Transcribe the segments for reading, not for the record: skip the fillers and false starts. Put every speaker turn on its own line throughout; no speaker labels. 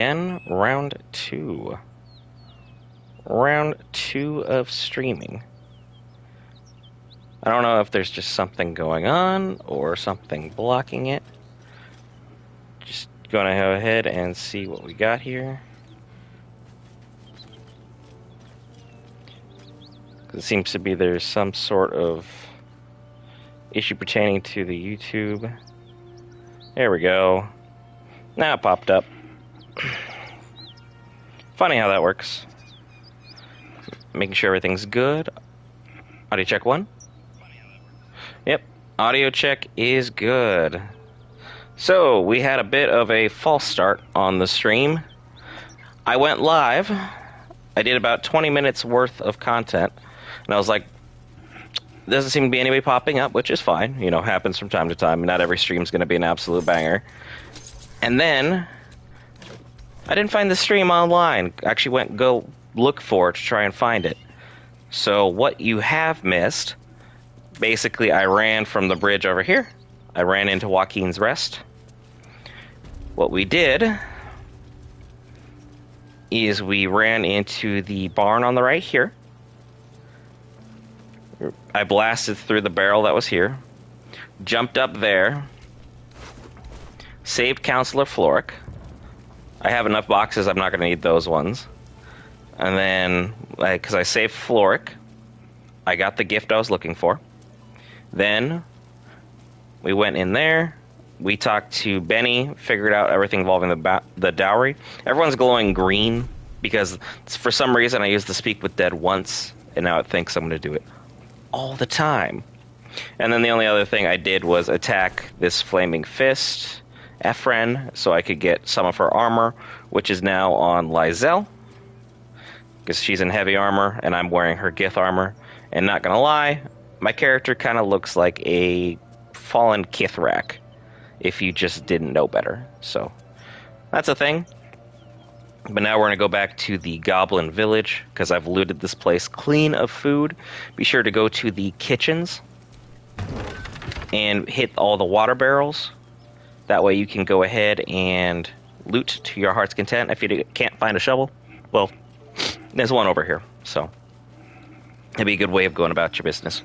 And round two. Round two of streaming. I don't know if there's just something going on or something blocking it. Just gonna go ahead and see what we got here. It seems to be there's some sort of issue pertaining to the YouTube. There we go. Now it popped up. Funny how that works. Making sure everything's good. Audio check 1. Yep, audio check is good. So, we had a bit of a false start on the stream. I went live. I did about 20 minutes worth of content. And I was like, doesn't seem to be anybody popping up, which is fine. You know, happens from time to time. Not every stream's going to be an absolute banger. And then, I didn't find the stream online. Actually went go look for it to try and find it. So what you have missed, basically I ran from the bridge over here. I ran into Joaquin's Rest. What we did is we ran into the barn on the right here. I blasted through the barrel that was here. Jumped up there. Saved Counselor Floric. I have enough boxes, I'm not going to need those ones. And then, because I saved Floric, I got the gift I was looking for. Then, we went in there. We talked to Benny, figured out everything involving the dowry. Everyone's glowing green, because for some reason I used the Speak with Dead once, and now it thinks I'm going to do it all the time. And then the only other thing I did was attack this Flaming Fist, Ephraim, so I could get some of her armor, which is now on Lizelle, because she's in heavy armor, and I'm wearing her Gith armor. And not gonna lie, my character kind of looks like a fallen Kithrak, if you just didn't know better. So, that's a thing. But now we're gonna go back to the Goblin Village, because I've looted this place clean of food. Be sure to go to the kitchens, and hit all the water barrels. That way you can go ahead and loot to your heart's content. If you can't find a shovel, well, there's one over here. So, that'd be a good way of going about your business.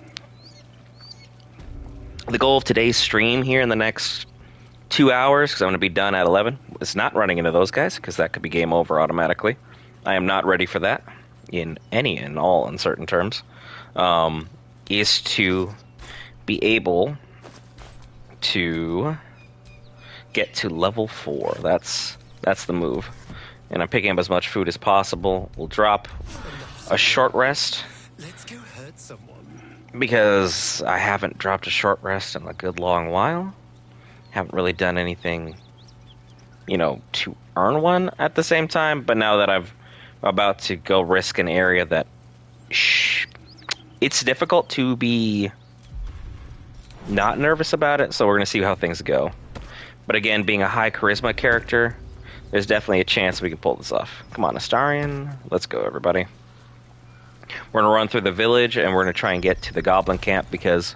The goal of today's stream here in the next 2 hours, because I'm going to be done at 11, is not running into those guys, because that could be game over automatically. I am not ready for that, in any and all uncertain terms, is to be able to get to level 4. That's the move. And I'm picking up as much food as possible. We'll drop a short rest.
Let's go hurt someone.
Because I haven't dropped a short rest in a good long while. Haven't really done anything, you know, to earn one at the same time. But now that I'm about to go risk an area that... it's difficult to be not nervous about it, so we're going to see how things go. But again, being a high charisma character, there's definitely a chance we can pull this off. Come on, Astarion. Let's go, everybody. We're going to run through the village, and we're going to try and get to the Goblin Camp, because,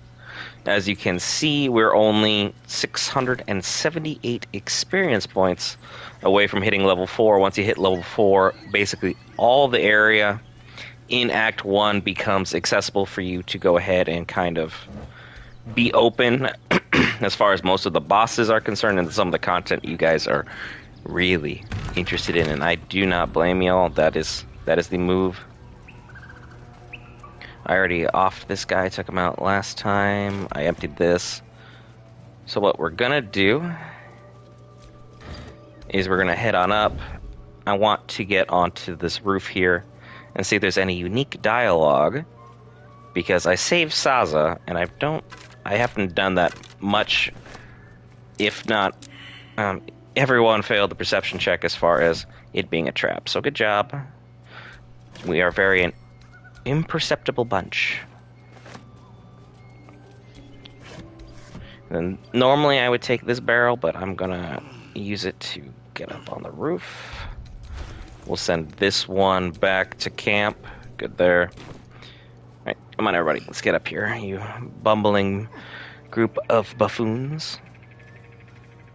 as you can see, we're only 678 experience points away from hitting level 4. Once you hit level 4, basically all the area in Act 1 becomes accessible for you to go ahead and kind of be open as far as most of the bosses are concerned, and some of the content you guys are really interested in, and I do not blame y'all. That is the move. I already offed this guy, took him out last time. I emptied this. So what we're gonna do is we're gonna head on up. I want to get onto this roof here and see if there's any unique dialogue, because I saved Saza, and I haven't done that much. If not, everyone failed the perception check as far as it being a trap. So good job. We are very an imperceptible bunch. And normally I would take this barrel, but I'm gonna use it to get up on the roof. We'll send this one back to camp. Good there. Alright, come on everybody, let's get up here, you bumbling group of buffoons.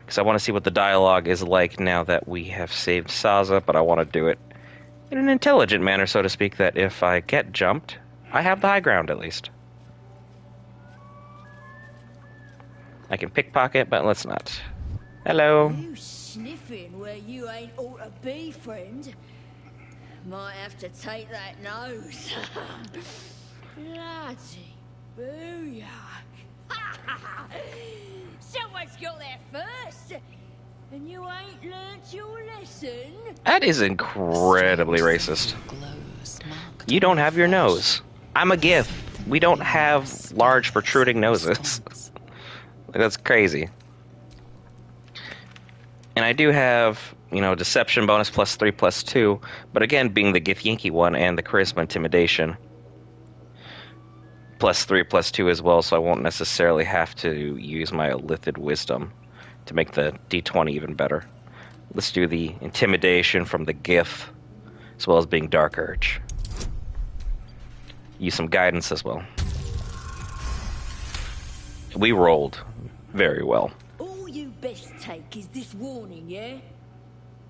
because I want to see what the dialogue is like now that we have saved Saza, but I want to do it in an intelligent manner, so to speak, that if I get jumped, I have the high ground at least. I can pickpocket, but let's not. Hello.
You sniffing where you ain't ought to be, friend. Might have to take that nose. Bloody booyah. Someone's got there first, and you ain't learnt your lesson.
That is incredibly racist. You don't have your nose. I'm a GIF. We don't have large protruding noses. That's crazy. And I do have, you know, deception bonus +3/+2, but again, being the GIF Yankee one and the charisma intimidation +3/+2 as well, so I won't necessarily have to use my Illithid wisdom to make the D20 even better. Let's do the intimidation from the GIF, as well as being Dark Urge. Use some guidance as well. We rolled very well.
All you best take is this warning, yeah?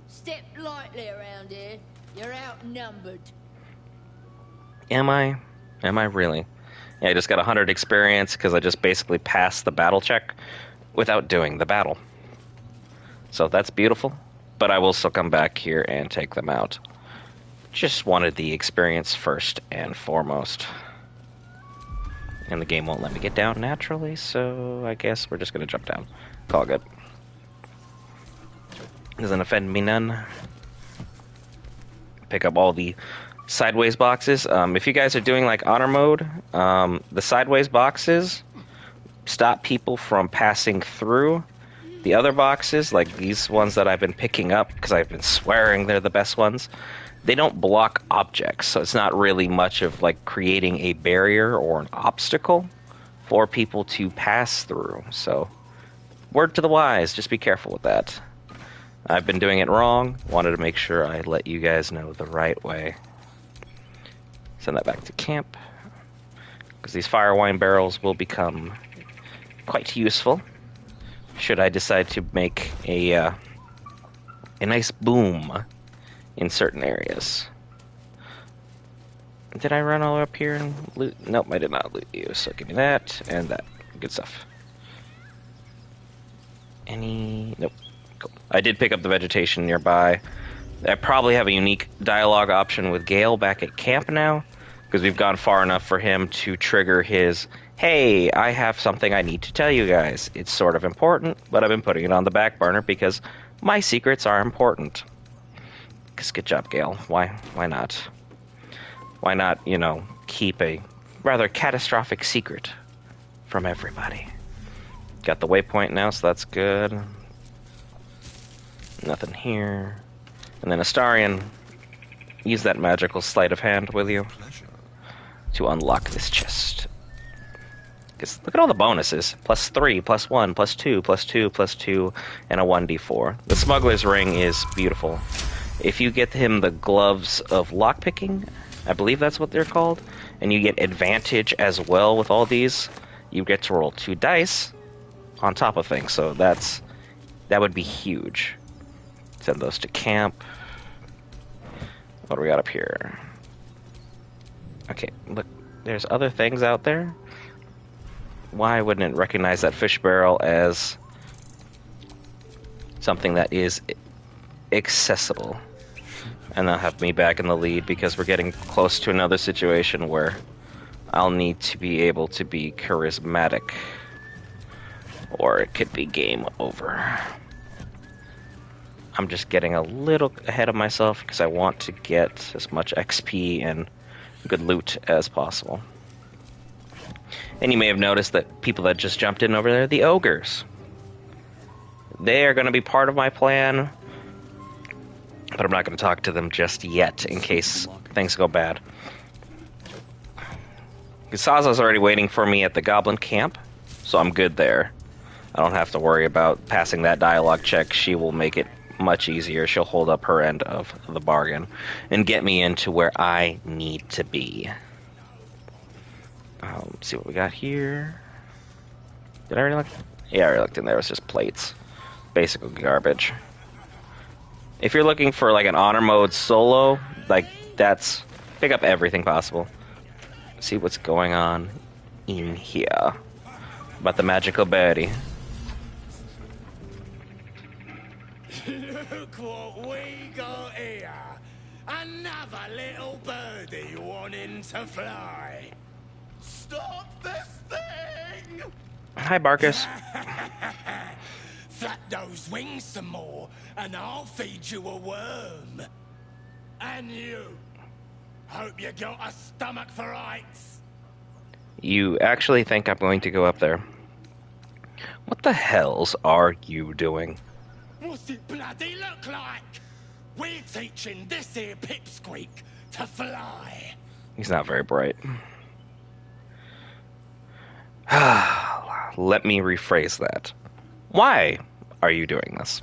Step lightly around here. You're outnumbered.
Am I? Am I really? Yeah, I just got 100 experience because I just basically passed the battle check without doing the battle. So that's beautiful, but I will still come back here and take them out. Just wanted the experience first and foremost. And the game won't let me get down naturally, so I guess we're just going to jump down. Call good. Doesn't offend me none. Pick up all the sideways boxes. If you guys are doing like honor mode, the sideways boxes stop people from passing through. The other boxes, like these ones that I've been picking up because I've been swearing they're the best ones, they don't block objects, so it's not really much of like creating a barrier or an obstacle for people to pass through. So, word to the wise, just be careful with that. I've been doing it wrong, wanted to make sure I let you guys know the right way. Send that back to camp, because these fire wine barrels will become quite useful should I decide to make a nice boom in certain areas. Did I run all up here and loot? Nope, I did not loot you, so give me that and that. Good stuff. Nope. Cool. I did pick up the vegetation nearby. I probably have a unique dialogue option with Gale back at camp now, because we've gone far enough for him to trigger his, hey, I have something I need to tell you guys. It's sort of important, but I've been putting it on the back burner because my secrets are important. Because good job, Gale. Why not? Why not, you know, keep a rather catastrophic secret from everybody? Got the waypoint now, so that's good. Nothing here. And then Astarion, use that magical sleight of hand with you to unlock this chest. Because look at all the bonuses. +3, +1, +2, +2, +2, and a 1d4. The Smuggler's Ring is beautiful. If you get him the gloves of lockpicking, I believe that's what they're called, and you get advantage as well with all these, you get to roll 2 dice on top of things, so that would be huge. Send those to camp. What do we got up here? Okay, look, there's other things out there. Why wouldn't it recognize that fish barrel as something that is accessible? And that'll have me back in the lead because we're getting close to another situation where I'll need to be able to be charismatic, or it could be game over. I'm just getting a little ahead of myself because I want to get as much XP and good loot as possible. And you may have noticed that people that just jumped in over there, the ogres. They are going to be part of my plan, but I'm not going to talk to them just yet in case things go bad. Saza's already waiting for me at the goblin camp, so I'm good there. I don't have to worry about passing that dialogue check. She will make it much easier. She'll hold up her end of the bargain and get me into where I need to be. Let's see what we got here. Did I already look? Yeah, I already looked in there. It's just plates. basically garbage. If you're looking for like an honor mode solo, like that's pick up everything possible. See what's going on in here about the magical birdie.
Look what we got here. Another little birdie wanting to fly. Stop this thing!
Hi, Barkus.
Flap those wings some more, and I'll feed you a worm. And you. Hope you got a stomach for heights.
You actually think I'm going to go up there? What the hells are you doing?
What's it bloody look like? We're teaching this here pipsqueak to fly.
He's not very bright. Let me rephrase that. Why are you doing this?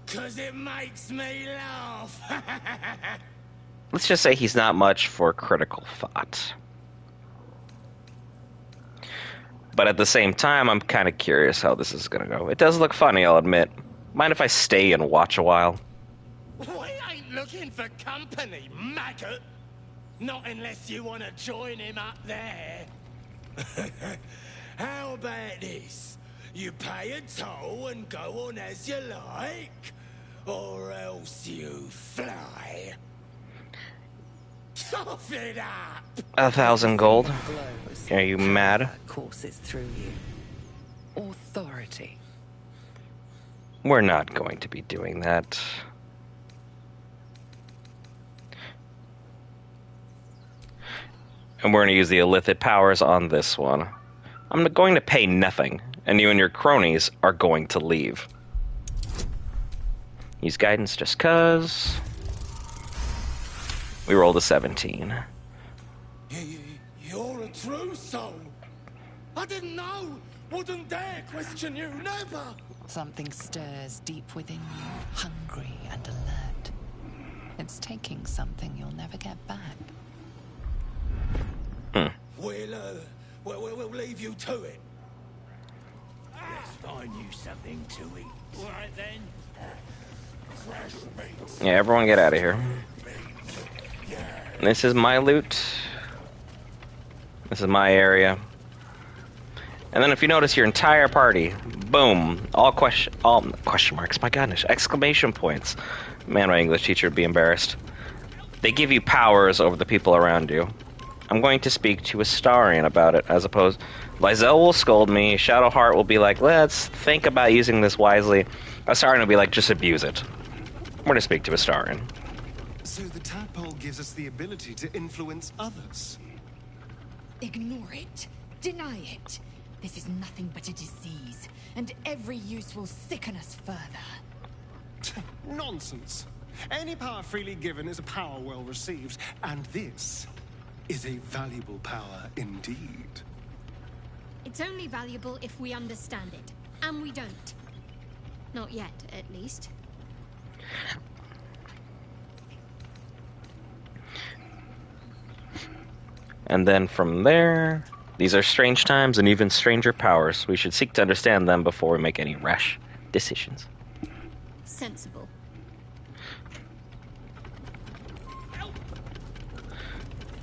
'Cause it makes me laugh.
Let's just say he's not much for critical thought. But at the same time, I'm kind of curious how this is going to go. It does look funny, I'll admit. Mind if I stay and watch a while?
We ain't looking for company, maggot. Not unless you want to join him up there. How about this? You pay a toll and go on as you like, or else you fly. Cough it up!
1,000 gold. Are you mad?
Courses through you. Authority.
We're not going to be doing that. And we're going to use the illicit powers on this one. I'm going to pay nothing, and you and your cronies are going to leave. Use guidance just cuz. We rolled a 17.
You're a true soul. I didn't know. Wouldn't dare question you, never.
Something stirs deep within you, hungry and alert. It's taking something you'll never get back.
We'll leave you to it. Let's find you something to eat. All right then. Fresh meat.
Yeah, everyone get out of here. This is my loot. This is my area. And then if you notice your entire party, boom, all question marks, my goodness, exclamation points. Man, my English teacher would be embarrassed. They give you powers over the people around you. I'm going to speak to Astarion about it, as opposed... Lysel will scold me, Shadowheart will be like, let's think about using this wisely. Astarion will be like, just abuse it. We're going to speak to Astarion.
So the tadpole gives us the ability to influence others.
Ignore it. Deny it. This is nothing but a disease, and every use will sicken us further.
Nonsense. Any power freely given is a power well received, and this is a valuable power indeed.
It's only valuable if we understand it, and we don't. Not yet, at least.
And then from there, these are strange times and even stranger powers. We should seek to understand them before we make any rash decisions.
Sensible.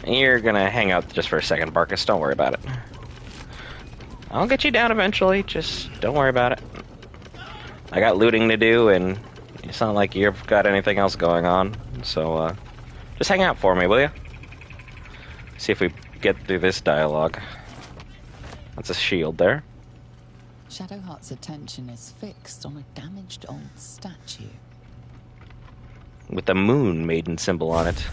You're gonna hang out just for a second, Barkus. Don't worry about it. I'll get you down eventually. Just don't worry about it. I got looting to do, and it's not like you've got anything else going on. So, just hang out for me, will you? See if we get through this dialogue. That's a shield there.
Shadowheart's attention is fixed on a damaged old statue.
With the moon maiden symbol on it.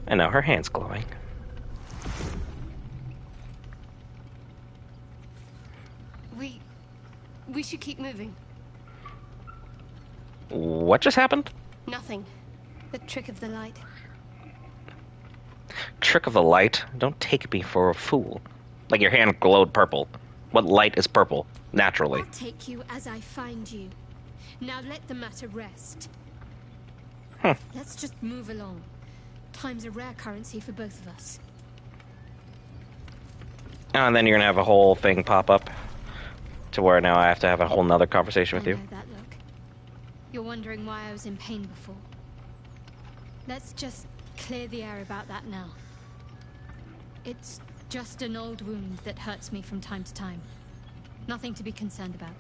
And now her hand's glowing.
We should keep moving.
What just happened?
Nothing. The trick of the light.
Trick of the light? Don't take me for a fool. Like your hand glowed purple. What light is purple? Naturally.
I'll take you as I find you. Now let the matter rest. Let's just move along. Time's a rare currency for both of us.
Oh, and then you're gonna have a whole thing pop up to where now I have to have a whole nother conversation with
I
you.
know that look. You're wondering why I was in pain before. Let's just clear the air about that now. It's just an old wound that hurts me from time to time. Nothing to be concerned about.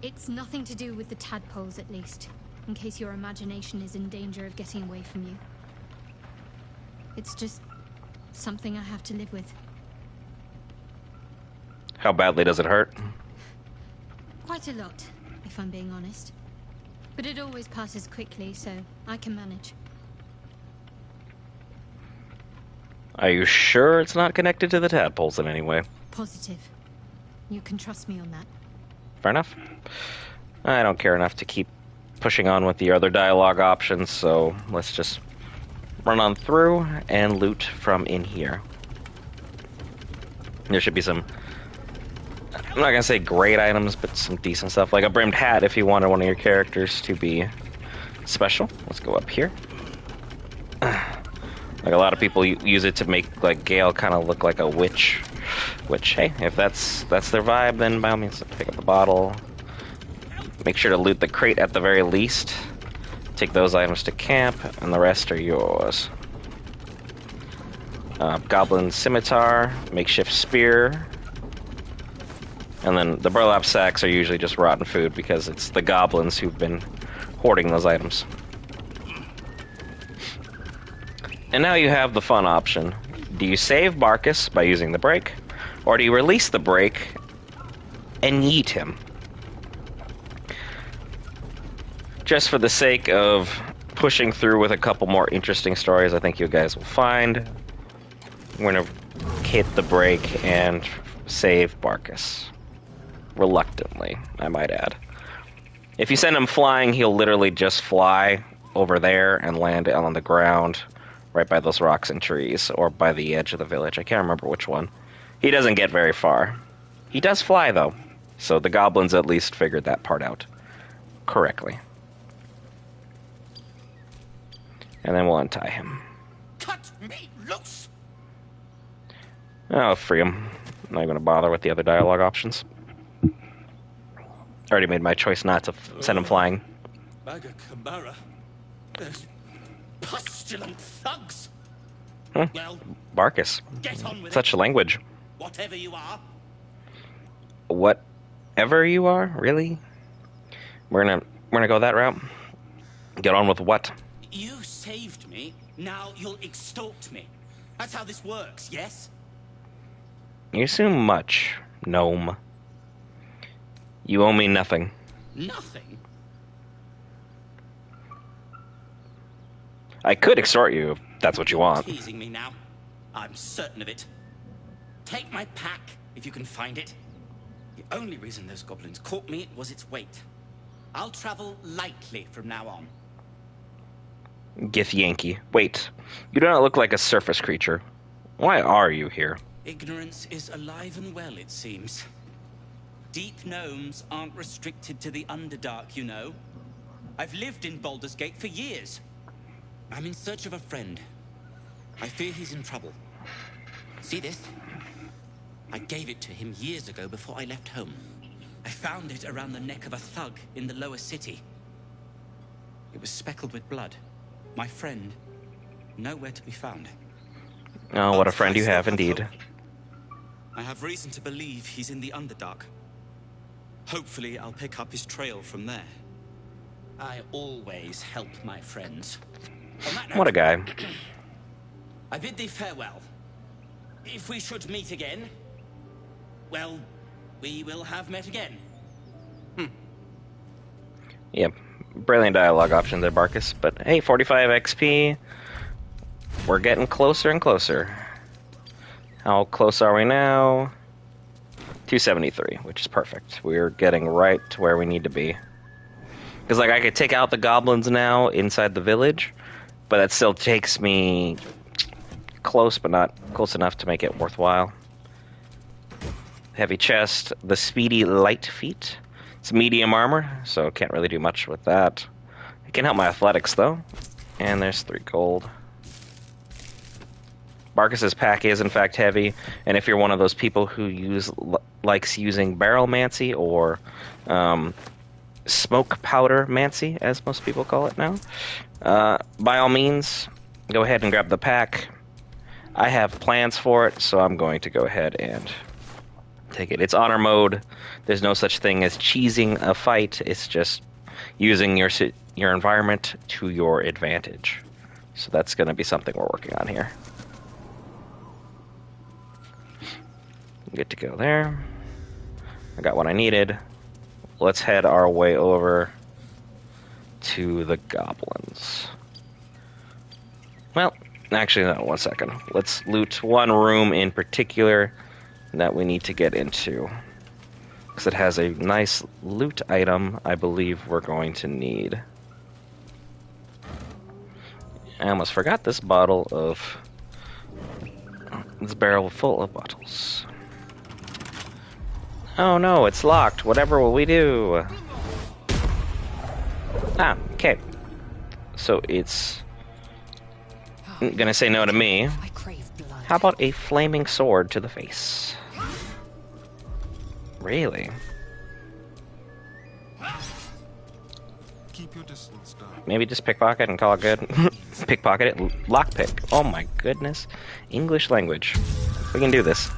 It's nothing to do with the tadpoles, at least, in case your imagination is in danger of getting away from you. It's just something I have to live with.
How badly does it hurt?
Quite a lot, if I'm being honest. But it always passes quickly, so I can manage.
Are you sure it's not connected to the tadpoles in any way?
Positive. You can trust me on that.
Fair enough. I don't care enough to keep pushing on with the other dialogue options, so let's just run on through and loot from in here. There should be some, I'm not gonna say great items, but some decent stuff, like a brimmed hat if you wanted one of your characters to be special. Let's go up here. Like a lot of people use it to make like Gale kind of look like a witch. Which, hey, if that's their vibe, then by all means pick up the bottle. Make sure to loot the crate at the very least. Take those items to camp, and the rest are yours. Goblin scimitar, makeshift spear, and then the burlap sacks are usually just rotten food because it's the goblins who've been hoarding those items. And now you have the fun option. Do you save Barkus by using the break, or do you release the break and yeet him? Just for the sake of pushing through with a couple more interesting stories I think you guys will find, we're going to hit the break and save Barkus. Reluctantly, I might add. If you send him flying, he'll literally just fly over there and land on the ground right by those rocks and trees, or by the edge of the village. I can't remember which one. He doesn't get very far. He does fly, though, so the goblins at least figured that part out correctly. And then we'll untie him.
Cut me loose!
I'll free him. I'm not going to bother with the other dialogue options. I already made my choice not to send him flying.
Bagakambara. There's pustulant thugs. Well,
Barkus.
get on with
Such
it.
language.
Whatever you are.
Whatever you are? Really? We're gonna go that route? Get on with what?
You saved me. Now you'll extort me. That's how this works, yes?
You assume much, gnome. You owe me nothing.
Nothing.
I could extort you if that's what you want.
Teasing me now. I'm certain of it. Take my pack, if you can find it. The only reason those goblins caught me was its weight. I'll travel lightly from now on.
Gith Yankee. Wait, you do not look like a surface creature. Why are you here?
Ignorance is alive and well, it seems. Deep gnomes aren't restricted to the Underdark, you know. I've lived in Baldur's Gate for years. I'm in search of a friend. I fear he's in trouble. See this? I gave it to him years ago before I left home. I found it around the neck of a thug in the lower city. It was speckled with blood. My friend, nowhere to be found.
Oh, what a
But
friend
I
you
still
have indeed.
hope. I have reason to believe he's in the Underdark. Hopefully, I'll pick up his trail from there. I always help my friends. On that note,
What a guy.
I bid thee farewell. If we should meet again, well, we will have met again.
Yep. Brilliant dialogue option there, Barkus. But hey, 45 XP. We're getting closer and closer. How close are we now? 273, which is perfect. We're getting right to where we need to be. Because, like, I could take out the goblins now inside the village, but that still takes me close, but not close enough to make it worthwhile. Heavy chest, the speedy light feet. It's medium armor, so can't really do much with that. It can help my athletics, though. And there's 3 gold. Barkas's pack is in fact heavy, and if you're one of those people who likes using barrel mancy or smoke powder mancy, as most people call it now, by all means, go ahead and grab the pack. I have plans for it, so I'm going to go ahead and take it. It's honor mode. There's no such thing as cheesing a fight. It's just using your environment to your advantage. So that's going to be something we're working on here. Good to go there. I got what I needed. Let's head our way over to the goblins. Well, actually, no, 1 second. Let's loot one room in particular that we need to get into, because it has a nice loot item I believe we're going to need. I almost forgot this barrel full of bottles. Oh no, it's locked. Whatever will we do? Ah, okay. So it's gonna say no to me.
I crave blood.
How about a flaming sword to the face? Really?
Keep your distance, Doc.
Maybe just pickpocket and call it good. Pickpocket it, lockpick. Oh my goodness. English language. We can do this.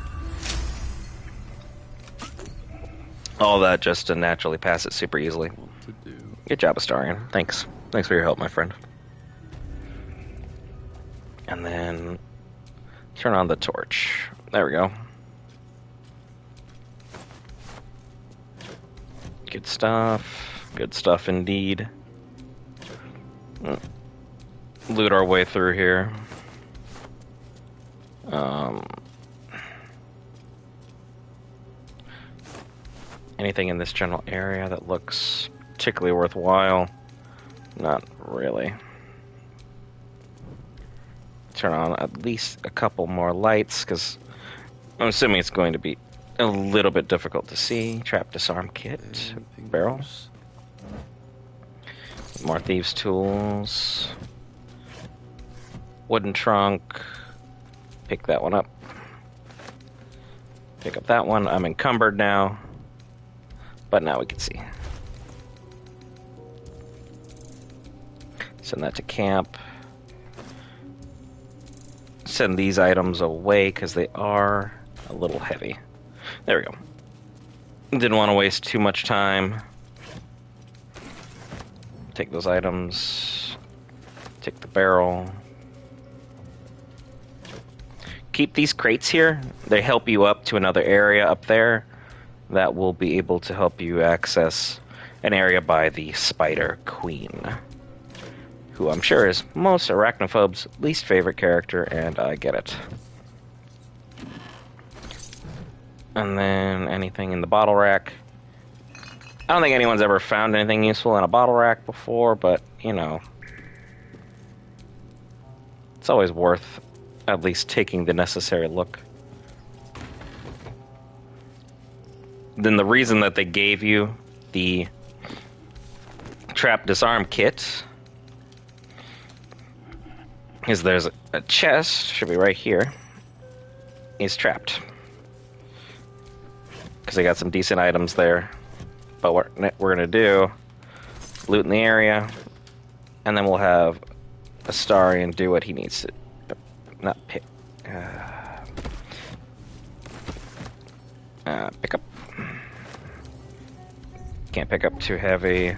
All that just to naturally pass it super easily. Good job, Astarion. Thanks. Thanks for your help, my friend. And then turn on the torch. There we go. Good stuff. Good stuff indeed. Loot our way through here. Anything in this general area that looks particularly worthwhile? Not really. Turn on at least a couple more lights, because I'm assuming it's going to be a little bit difficult to see. Trap disarm kit. Barrel. More thieves' tools. Wooden trunk. Pick that one up. Pick up that one. I'm encumbered now, but now we can see. Send that to camp. Send these items away because they are a little heavy. There we go. Didn't want to waste too much time. Take those items. Take the barrel. Keep these crates here. They help you up to another area up there that will be able to help you access an area by the Spider Queen, who I'm sure is most arachnophobes' least favorite character, and I get it. And then anything in the bottle rack. I don't think anyone's ever found anything useful in a bottle rack before, but, you know, it's always worth at least taking the necessary look. Then the reason that they gave you the trap disarm kit is there's a chest, should be right here, is trapped. Because they got some decent items there. But what we're going to do, loot in the area, and then we'll have Astarion do what he needs to. Not pick. Pick up. Can't pick up too heavy.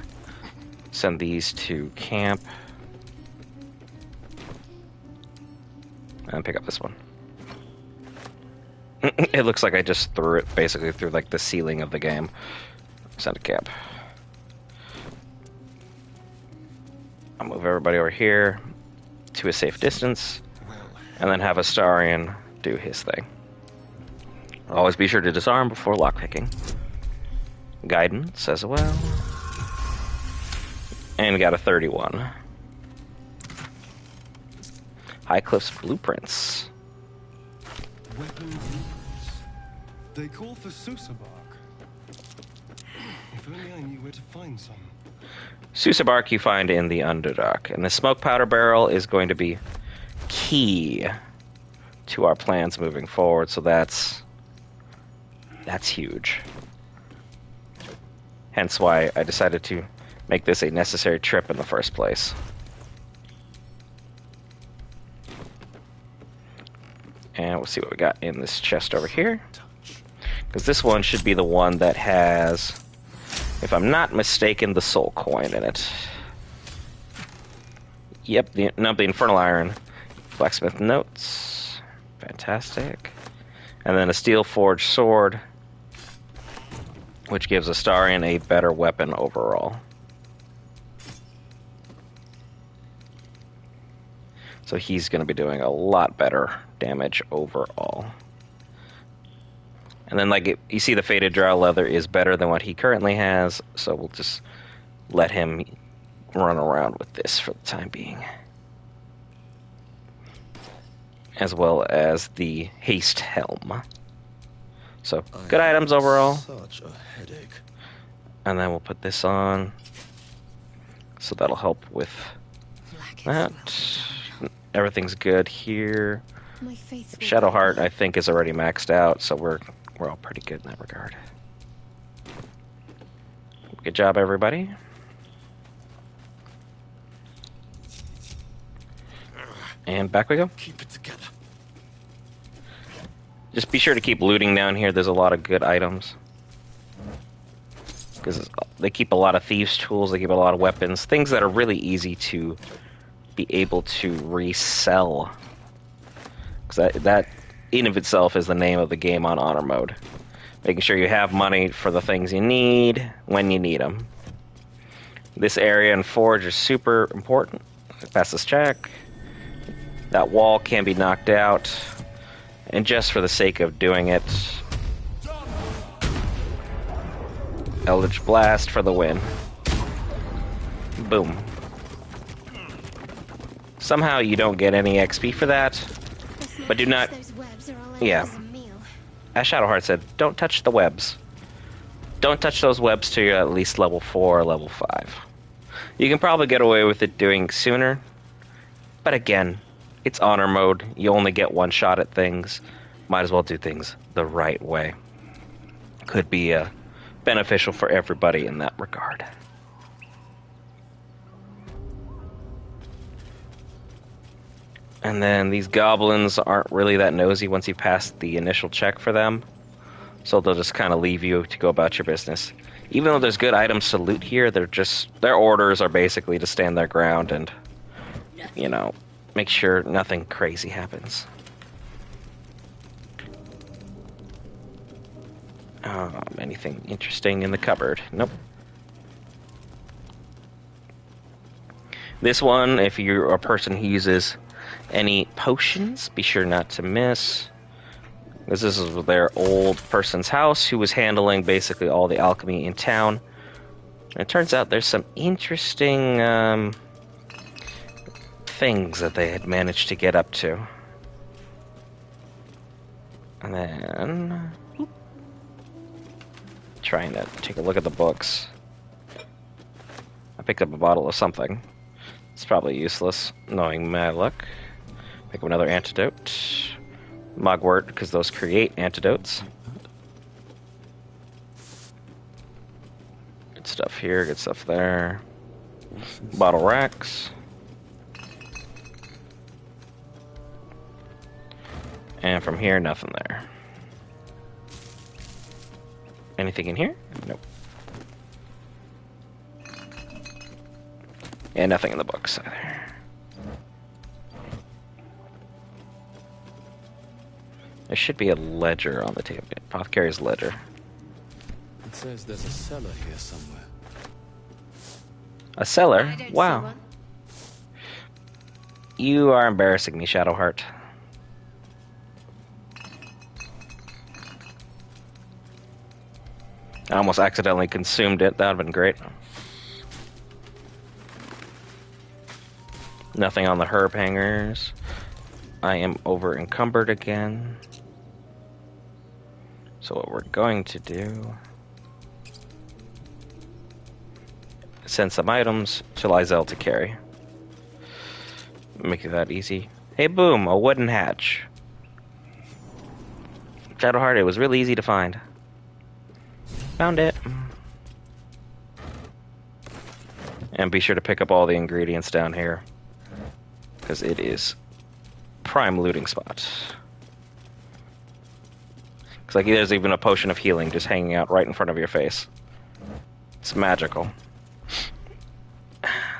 Send these to camp. And pick up this one. It looks like I just threw it basically through like the ceiling of the game. Send to camp. I'll move everybody over here to a safe distance, and then have Astarion do his thing. Always be sure to disarm before lockpicking. Guidance as well. And we got a 31. Highcliff's blueprints.
Weapon blueprints. They call for Susabark. If only I knew where to find some.
Susabark you find in the Underdark, and the smoke powder barrel is going to be key to our plans moving forward, so that's huge. Hence why I decided to make this a necessary trip in the first place. And we'll see what we got in this chest over here. Because this one should be the one that has, if I'm not mistaken, the soul coin in it. Yep, the Infernal Iron. Blacksmith notes. Fantastic. And then a steel forged sword, which gives Astarion a better weapon overall. So he's going to be doing a lot better damage overall. And then, like, you see the Faded Drow Leather is better than what he currently has, so we'll just let him run around with this for the time being. As well as the Haste Helm. So, good items overall.
Such a headache.
And then we'll put this on. So that'll help with that. Everything's good here. Shadowheart, I think, is already maxed out, so we're all pretty good in that regard. Good job, everybody. And back we go.
Keep it together.
Just be sure to keep looting down here. There's a lot of good items. Because they keep a lot of thieves' tools, they keep a lot of weapons, things that are really easy to be able to resell. Because that in of itself is the name of the game on Honor Mode. Making sure you have money for the things you need when you need them. This area and forge is super important. Pass this check. That wall can be knocked out. And just for the sake of doing it, Eldritch Blast for the win. Boom. Somehow you don't get any XP for that, but do not... Yeah. As Shadowheart said, don't touch the webs. Don't touch those webs till you're at least level 4 or level 5. You can probably get away with it doing sooner, but again, it's Honor Mode. You only get one shot at things. Might as well do things the right way. Could be beneficial for everybody in that regard. And then these goblins aren't really that nosy once you pass the initial check for them. So they'll just kind of leave you to go about your business. Even though there's good items to loot here, their orders are basically to stand their ground and, you know, make sure nothing crazy happens. Anything interesting in the cupboard? Nope. This one, if you're a person who uses any potions, be sure not to miss. This is their old person's house who was handling basically all the alchemy in town. And it turns out there's some interesting things that they had managed to get up to. And then... trying to take a look at the books. I picked up a bottle of something. It's probably useless, knowing my luck. Pick up another antidote. Mugwort, because those create antidotes. Good stuff here, good stuff there. Bottle racks. And from here, nothing there. Anything in here? Nope. And nothing in the books either. There should be a ledger on the table. Apothecary's ledger.
It says there's a cellar here somewhere.
A cellar? Wow. You are embarrassing me, Shadowheart. I almost accidentally consumed it. That would have been great. Nothing on the herb hangers. I am over encumbered again. So what we're going to do... send some items to Lizelle to carry. Make it that easy. Hey, boom! A wooden hatch. Shadowheart, it was really easy to find. Found it. And be sure to pick up all the ingredients down here, because it is prime looting spot. Looks like there's even a potion of healing just hanging out right in front of your face. It's magical.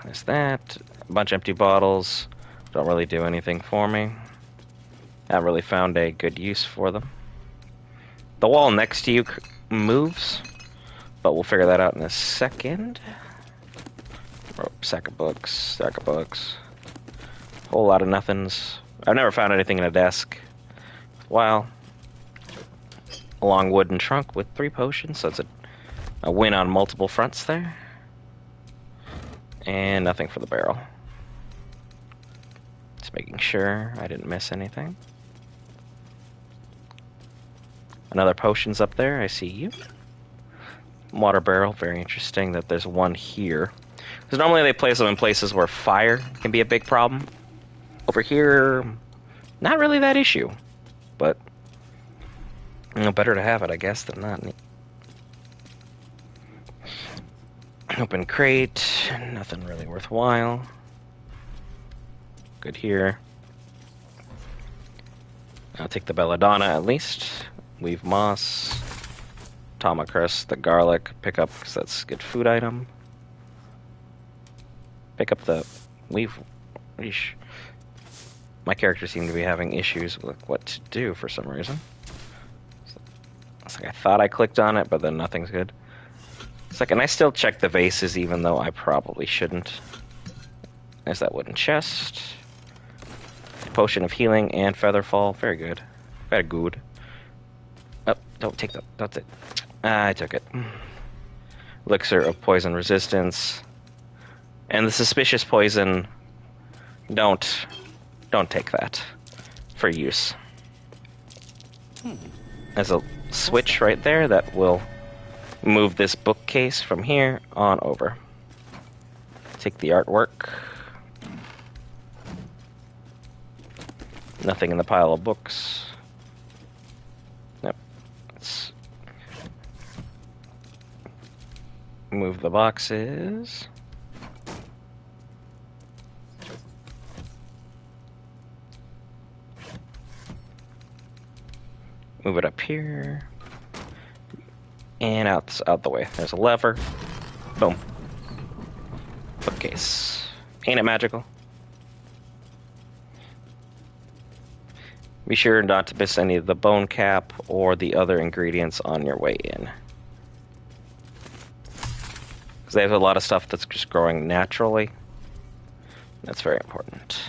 There's that. A bunch of empty bottles. Don't really do anything for me. Haven't really found a good use for them. The wall next to you moves, but we'll figure that out in a second. Oh, sack of books. Whole lot of nothings. I've never found anything in a desk. Wow. A long wooden trunk with 3 potions, so it's a win on multiple fronts there. And nothing for the barrel. Just making sure I didn't miss anything. Another potion's up there, I see you. Water barrel, very interesting that there's one here. Because normally they place them in places where fire can be a big problem. Over here, not really that issue. But, you know, better to have it, I guess, than not. Open crate, nothing really worthwhile. Good here. I'll take the belladonna at least. Leave moss. Tomacrust, the garlic, pick up because that's a good food item. Pick up the leave. Eesh. My character seemed to be having issues with what to do for some reason. It's like I thought I clicked on it, but then nothing's good. It's like, and I still check the vases even though I probably shouldn't. There's that wooden chest. Potion of healing and featherfall. Very good. Very good. Oh, don't take that. That's it. I took it. Elixir of poison resistance. And the suspicious poison, don't take that for use. There's a switch right there that will move this bookcase from here on over. Take the artwork. Nothing in the pile of books. Nope. Let's move the boxes. Move it up here. And out the way. There's a lever. Boom. Bookcase. Ain't it magical? Be sure not to miss any of the bone cap or the other ingredients on your way in. Because they have a lot of stuff that's just growing naturally. That's very important.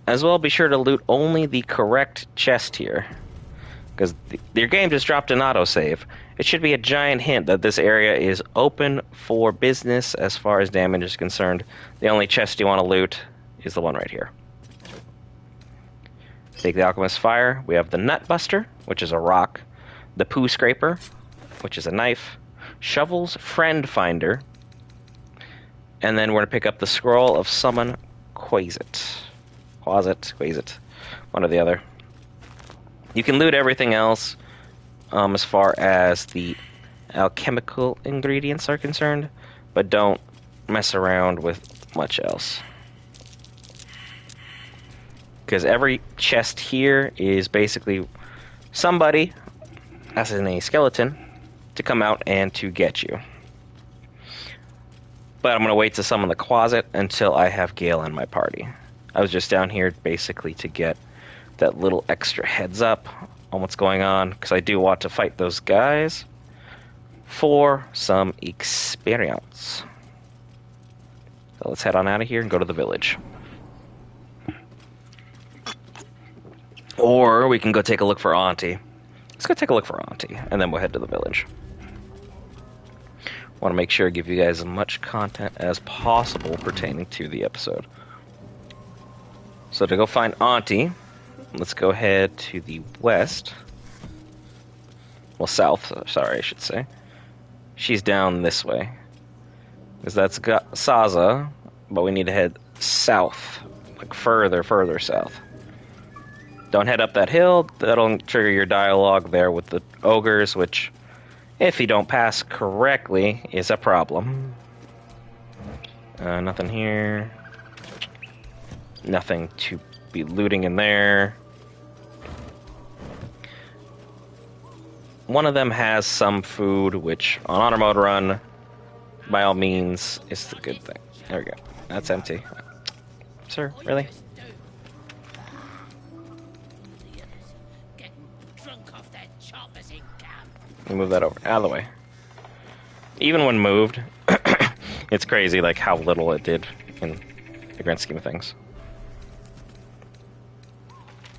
As well, be sure to loot only the correct chest here. Because your game just dropped an autosave. It should be a giant hint that this area is open for business as far as damage is concerned. The only chest you want to loot is the one right here. Take the Alchemist's Fire. We have the Nut Buster, which is a rock. The Poo Scraper, which is a knife. Shovel's Friend Finder. And then we're going to pick up the Scroll of Summon Quasit. Quasit. One or the other. You can loot everything else as far as the alchemical ingredients are concerned, but don't mess around with much else. Because every chest here is basically somebody, as in a skeleton, to come out and to get you. But I'm going to wait to summon the Quasit until I have Gale in my party. I was just down here basically to get that little extra heads up on what's going on, because I do want to fight those guys for some experience. So let's head on out of here and go to the village. Or we can go take a look for Auntie. Let's go take a look for Auntie, and then we'll head to the village. Want to make sure I give you guys as much content as possible pertaining to the episode. So to go find Auntie, let's go ahead to the west. Well, south, sorry, I should say. She's down this way. Because that's Saza, but we need to head south. Like further south. Don't head up that hill. That'll trigger your dialogue there with the ogres, which, if you don't pass correctly, is a problem. Nothing here. Nothing to be looting in there. One of them has some food, which on Honor Mode Run, by all means, is the good thing. There we go. That's empty. Sir, really? Let me move that over. Out of the way. Even when moved, it's crazy like how little it did in the grand scheme of things.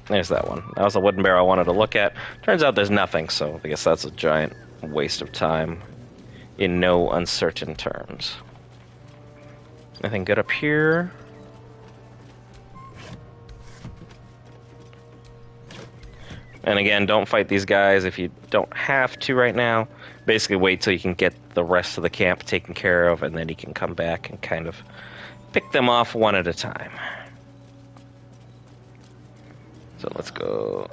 There's that one. That was a wooden barrel I wanted to look at. Turns out there's nothing, so I guess that's a giant waste of time in no uncertain terms. Nothing good up here. And again, don't fight these guys if you don't have to right now. Basically wait till you can get the rest of the camp taken care of, and then you can come back and kind of pick them off one at a time. So let's go.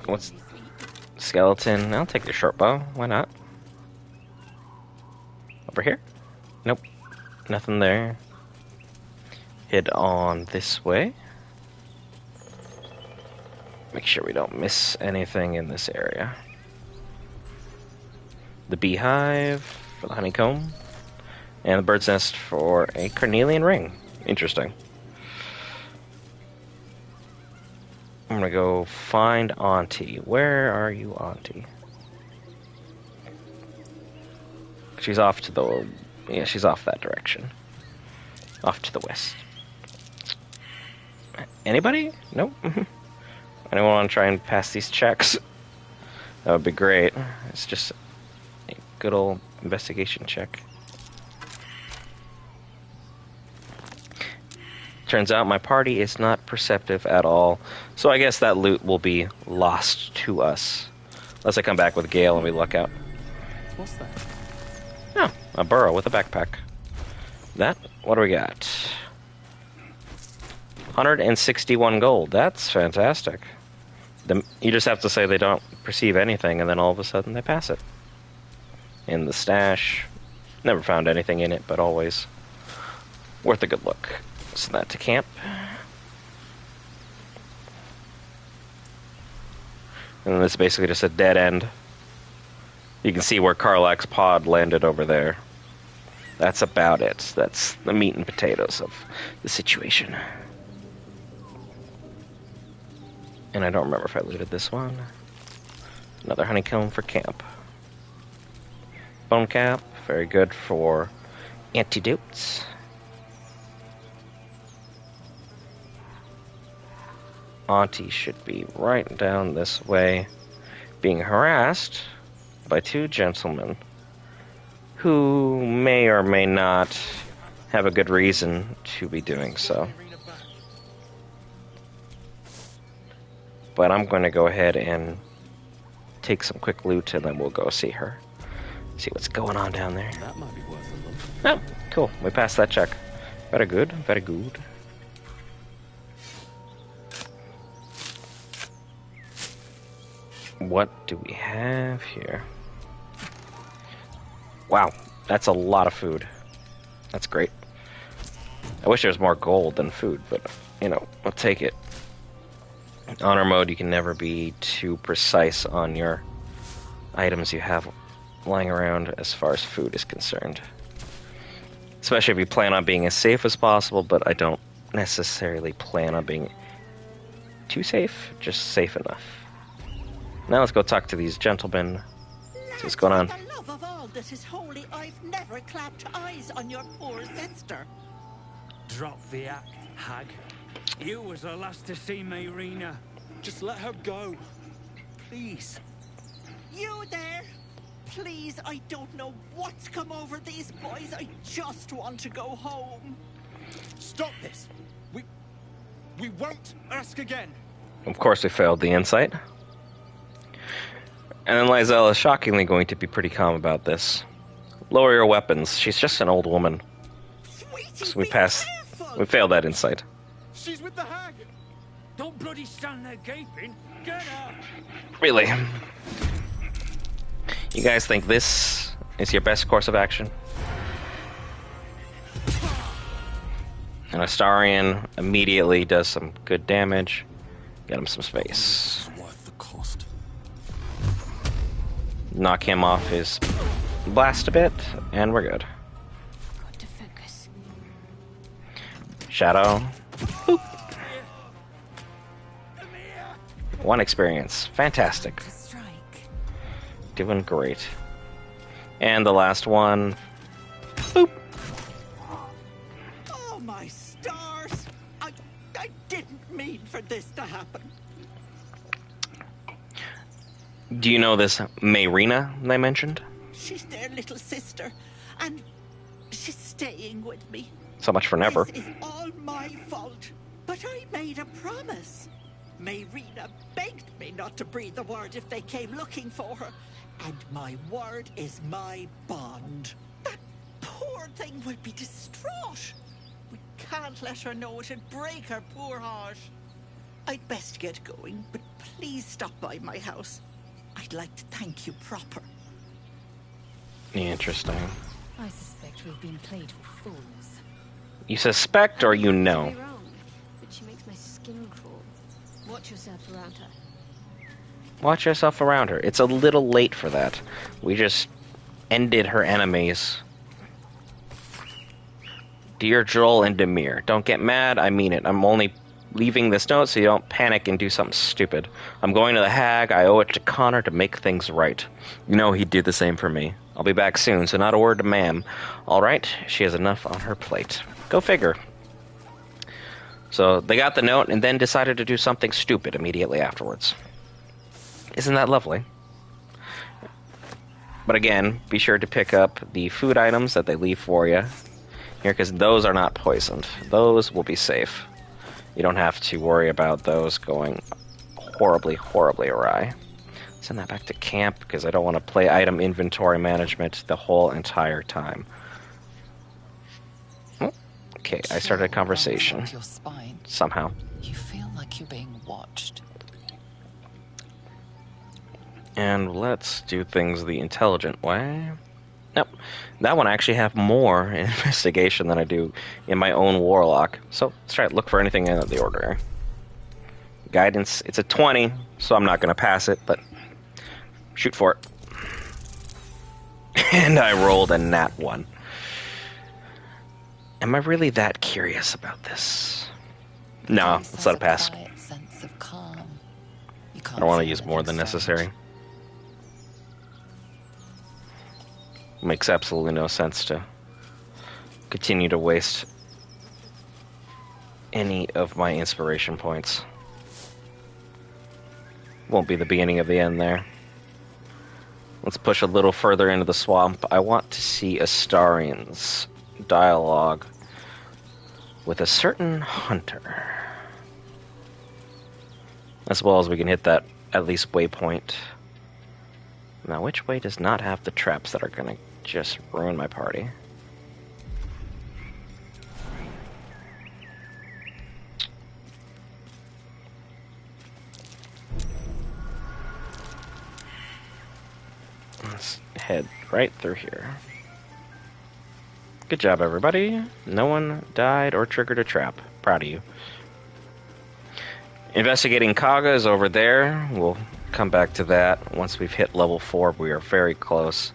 What's skeleton? I'll take the short bow. Why not? Over here? Nope. Nothing there. Head on this way. Make sure we don't miss anything in this area. The beehive for the honeycomb. And the bird's nest for a carnelian ring. Interesting. I'm gonna go find Auntie. Where are you, Auntie? She's off to the... Yeah, she's off that direction. Off to the west. Anybody? Nope. Anyone want to try and pass these checks? That would be great. It's just a good old investigation check. Turns out my party is not perceptive at all, so I guess that loot will be lost to us. Unless I come back with Gale and we luck out.
What's that?
Oh, a burrow with a backpack. That, what do we got? 161 gold. That's fantastic. You just have to say they don't perceive anything, and then all of a sudden they pass it. In the stash. Never found anything in it, but always worth a good look. Send that to camp. And this is basically just a dead end. You can see where Karlach's pod landed over there. That's about it. That's the meat and potatoes of the situation. And I don't remember if I looted this one. Another honeycomb for camp. Bone cap, very good for antidotes. Auntie should be right down this way, being harassed by two gentlemen who may or may not have a good reason to be doing so. But I'm going to go ahead and take some quick loot, and then we'll go see her. See what's going on down there.
That might be worth a look.
Oh, cool. We passed that check. Very good. Very good. What do we have here? Wow, that's a lot of food. That's great. I wish there was more gold than food, but, you know, I'll take it. Honor mode, you can never be too precise on your items you have lying around as far as food is concerned. Especially if you plan on being as safe as possible, but I don't necessarily plan on being too safe, just safe enough. Now let's go talk to these gentlemen. See what's going on.
For the love of all that is holy, I've never clapped eyes on your poor sister.
Drop the act, hag. You was the last to see me, Rena.
Just let her go. Please.
You there? Please, I don't know what's come over these boys. I just want to go home.
Stop this. We won't ask again.
Of course we failed the insight. And then Lizelle is shockingly going to be pretty calm about this. Lower your weapons. She's just an old woman.
Sweetie,
So we failed that insight.
She's with the hag.
Don't bloody stand there gaping. Get up!
Really? You guys think this is your best course of action? And Astarion immediately does some good damage. Get him some space.
Worth the cost.
Knock him off his blast a bit, and we're good.
Got to focus.
Shadow. Boop. 1 experience. Fantastic.
Strike.
Doing great. And the last one. Boop.
Oh, my stars! I didn't mean for this to happen.
Do you know this Mayrina I mentioned?
She's their little sister, and she's staying with me.
So much for never.
This is all my fault, but I made a promise. Mayrina begged me not to breathe a word if they came looking for her, and my word is my bond. That poor thing will be distraught. We can't let her know, it'd break her poor heart. I'd best get going, but please stop by my house. I'd like to thank you proper.
Interesting.
I suspect we've been played for fools.
You suspect or you know?
Could be wrong, but she makes my skin crawl. Watch yourself around her.
Watch yourself around her. It's a little late for that. We just ended her enemies. Dear Joel and Demir, don't get mad, I mean it. I'm only leaving this note so you don't panic and do something stupid. I'm going to the Hag, I owe it to Connor to make things right. You know he'd do the same for me. I'll be back soon, so not a word to ma'am. Alright, she has enough on her plate. Go figure. So they got the note and then decided to do something stupid immediately afterwards. Isn't that lovely? But again, be sure to pick up the food items that they leave for you here, because those are not poisoned. Those will be safe. You don't have to worry about those going horribly, horribly awry. Send that back to camp, because I don't want to play item inventory management the whole entire time. Oh, okay, I started a conversation.
Your spine.
Somehow.
You feel like you're being watched.
And let's do things the intelligent way. Nope. That one I actually have more investigation than I do in my own warlock. So let's try to look for anything in the ordinary. Guidance, it's a 20, so I'm not going to pass it, but shoot for it. And I rolled a nat 1. Am I really that curious about this? No, let's let it pass.
Sense of calm.
I don't want to use more than necessary. Makes absolutely no sense to continue to waste any of my inspiration points. Won't be the beginning of the end there. Let's push a little further into the swamp. I want to see Astarion's dialogue with a certain hunter. As well as we can hit that at least waypoint. Now, which way does not have the traps that are going to just ruin my party? Let's head right through here. Good job, everybody. No one died or triggered a trap. Proud of you. Investigating Kaga is over there. We'll come back to that once we've hit level 4. We are very close.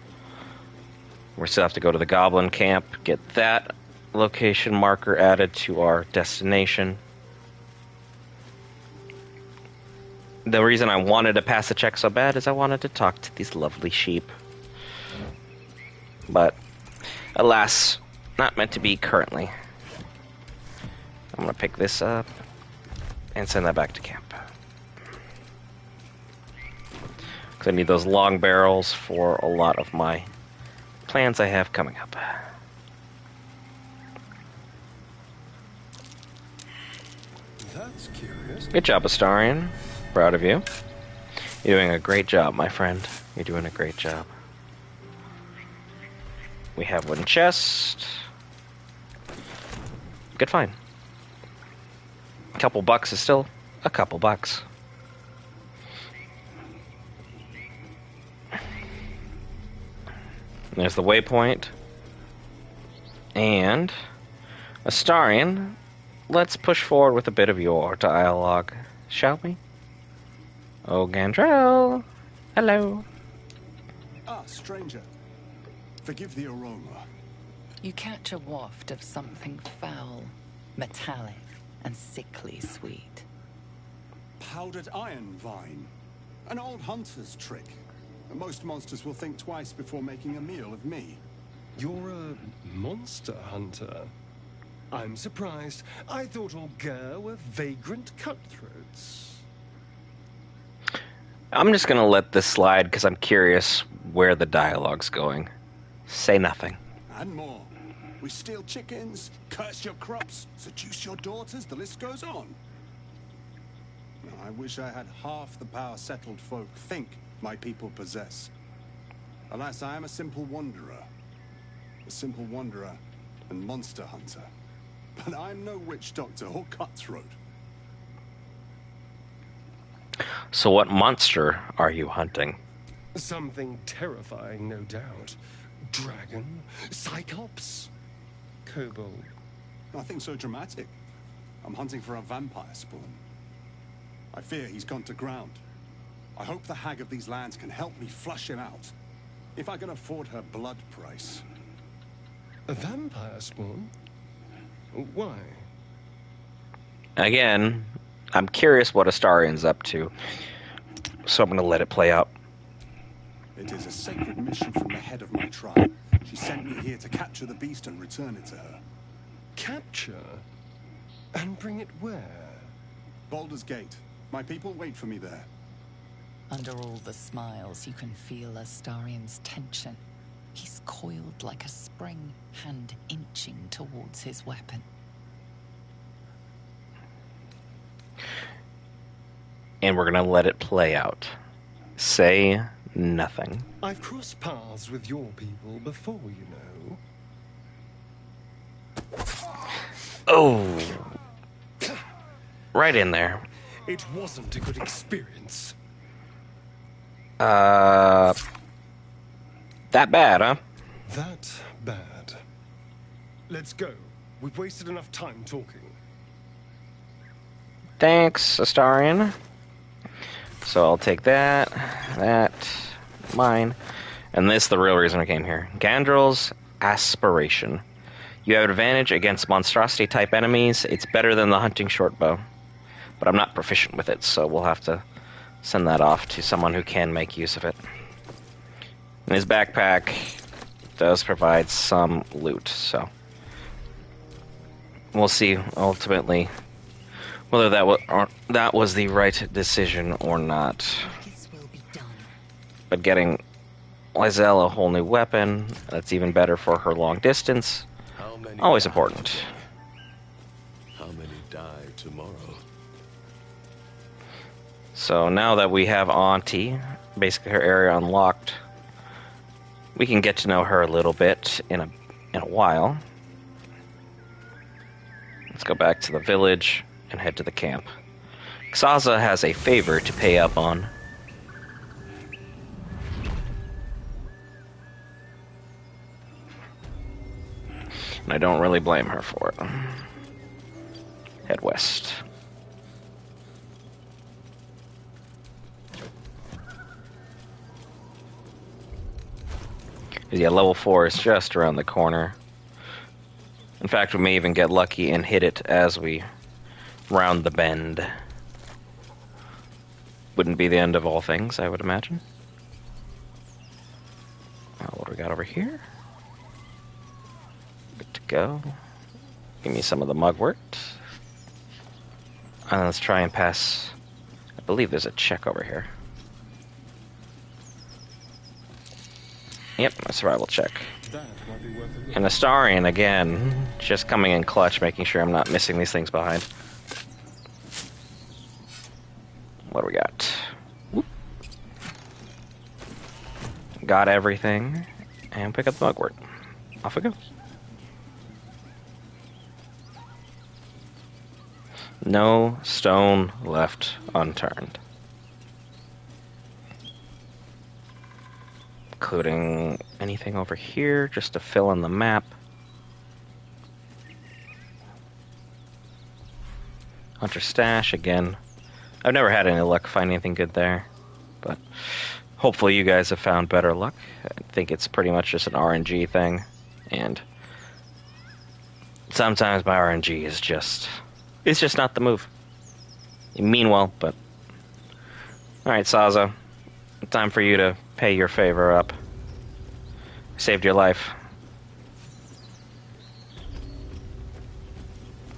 We still have to go to the Goblin Camp, get that location marker added to our destination. The reason I wanted to pass the check so bad is I wanted to talk to these lovely sheep. But, alas, not meant to be currently. I'm going to pick this up and send that back to camp. Because I need those long barrels for a lot of my plans I have coming up.
That's curious.
Good job, Astarion. Proud of you. You're doing a great job, my friend. You're doing a great job. We have one chest. Good find. A couple bucks is still a couple bucks. There's the waypoint. And Astarion, let's push forward with a bit of your dialogue, shall we? Oh, Gandrel. Hello.
Ah, stranger. Forgive the aroma.
You catch a waft of something foul, metallic, and sickly sweet.
Powdered iron vine. An old hunter's trick. Most monsters will think twice before making a meal of me.
You're a monster hunter. I'm surprised. I thought all Ger were vagrant cutthroats.
I'm just gonna let this slide because I'm curious where the dialogue's going. Say nothing.
And more. We steal chickens, curse your crops, seduce your daughters, the list goes on. I wish I had half the power settled folk think my people possess. Alas, I am a simple wanderer. A simple wanderer and monster hunter. But I'm no witch doctor or cutthroat.
So what monster are you hunting?
Something terrifying, no doubt. Dragon? Cyclops? Kobold?
Nothing so dramatic. I'm hunting for a vampire spawn. I fear he's gone to ground. I hope the hag of these lands can help me flush him out. If I can afford her blood price.
A vampire spawn? Why?
Again, I'm curious what Astarion's up to, so I'm going to let it play out.
It is a sacred mission from the head of my tribe. She sent me here to capture the beast and return it to her.
Capture? And bring it where?
Baldur's Gate. My people wait for me there.
Under all the smiles, you can feel Astarion's tension. He's coiled like a spring, hand inching towards his weapon.
And we're going to let it play out. Say nothing.
I've crossed paths with your people before, you know.
Oh. Right in there.
It wasn't a good experience.
That bad, huh?
That bad. Let's go. We've wasted enough time talking.
Thanks, Astarion. So I'll take that, mine, and this, the real reason I came here. Gandrel's Aspiration. You have advantage against monstrosity-type enemies. It's better than the hunting short bow. But I'm not proficient with it, so we'll have to send that off to someone who can make use of it. And his backpack does provide some loot, so we'll see ultimately whether that was the right decision or not. But getting Lizelle a whole new weapon that's even better for her long distance, always important.
How many die tomorrow?
So now that we have Auntie, basically her area unlocked, we can get to know her a little bit in a while. Let's go back to the village and head to the camp. Xaza has a favor to pay up on. And I don't really blame her for it. Head west. Yeah, level 4 is just around the corner. In fact, we may even get lucky and hit it as we round the bend. Wouldn't be the end of all things, I would imagine. What do we got over here? Good to go. Give me some of the mugwort. And let's try and pass. I believe there's a check over here. Yep, a survival check. And Astarion, again, just coming in clutch, making sure I'm not missing these things behind. What do we got? Whoop. Got everything. And pick up the mugwort. Off we go. No stone left unturned. Including anything over here, just to fill in the map. Hunter stash again. I've never had any luck finding anything good there, but hopefully you guys have found better luck. I think it's pretty much just an RNG thing, and sometimes my RNG is it's just not the move. You mean well, but alright, Saza. Time for you to pay your favor up. Saved your life.